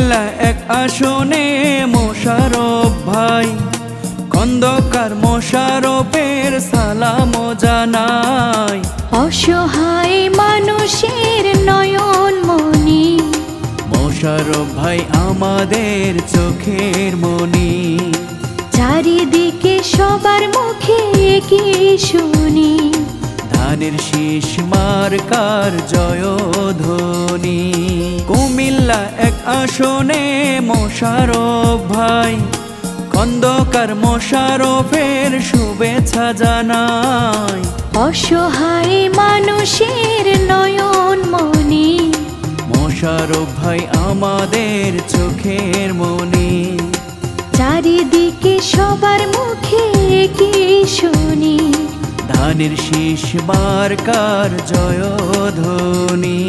কুমিল্লা এক আসনে মোশাররফ ভাই, খন্দকার মোশাররফের সালাম জানাই। অসহায় মানুষের নয়ন মনি, মোশাররফ ভাই আমাদের চোখের মনি। চারিদিকে সবার মুখে কি শুনি, ধানের শীষ মার্কার জয়ধ্বনি। কুমিল্লা এক আসনে মোশাররফ ভাই, খন্দকার মোশাররফের শুভেচ্ছা জানাই। অসহায় মানুষের নয়ন মনি, মোশাররফ ভাই আমাদের চোখের মনি। চারিদিকে সবার মুখে কি শুনি, ধানের শীষ মার্কার জয়ধ্বনি।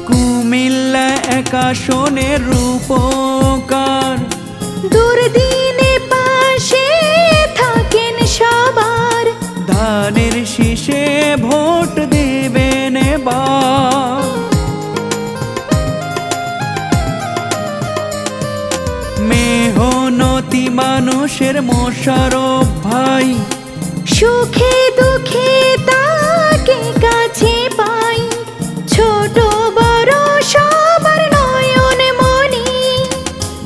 কুমিল্লা এক আসনের রূপকার, দুর্দিনে পাশে থাকেন সবার। ধানের শীষে ভোট দেবেন এবার। মেহনতি মানুষের মোশাররফ ভাই, সুখে দুঃখে তাকে কাছে পাই। ছোট বড় সবার নয়ন মনি,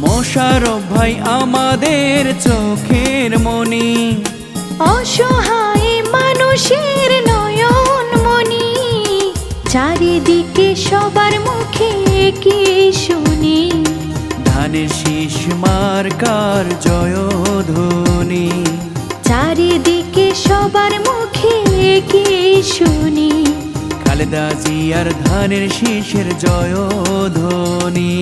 মোশাররফ ভাই আমাদের চোখের মনি। অসহায় মানুষের নয়ন মনি, চারিদিকে সবার মুখে কি শুনি, ধানের শীষ মার্কার জয়ধ্বনি। চারিদিকে সবার মুখে কি শুনি, খালেদা জিয়ার ধানের শীষের জয়ধ্বনি।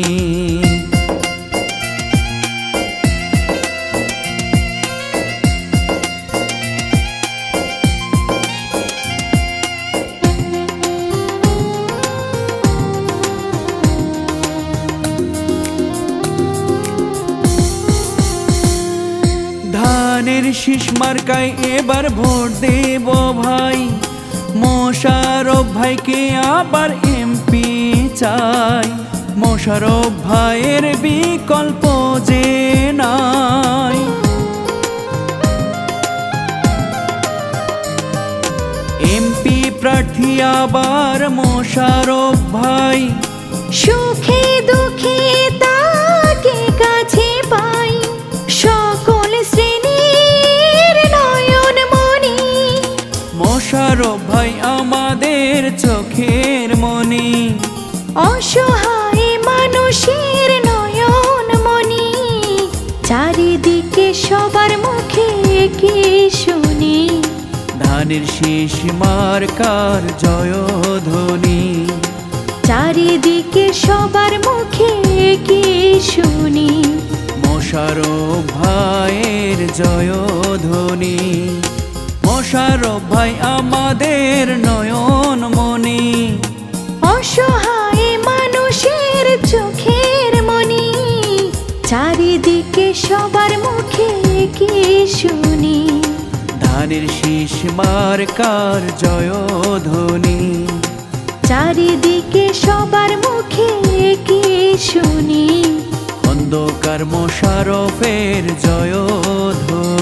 ধানের শীষ মার্কায় এবার ভোট দেব ভাই। মোশাররফ ভাইকে আবার এমপি চাই। মোশাররফ ভাইয়ের বিকল্প যে নাই। এমপি প্রার্থী আবার মোশাররফ ভাই। সুখে দুঃখে তাকে কাছে পাই। সকল শ্রেণীর নয়ন মনি, মোশাররফ ভাই আমাদের চোখের মনি। অসহায় মানুষের নয়ন মনি, চারিদিকে সবার মুখে কি শুনি, ধানের শীষ মার্কার জয়ধ্বনি। চারিদিকে সবার মুখে কি শুনি, মোশাররফ ভাইয়ের জয়ধ্বনি। মোশাররফ ভাই আমাদের নয়ন মনি। অসহায় মানুষের চোখের মনি, চারিদিকে সবার মুখে কি শুনি, ধানের শীষ মার্কার জয়ধ্বনি। চারিদিকে সবার মুখে কি শুনি, খন্দকার মোশাররফের জয়ধ্বনি।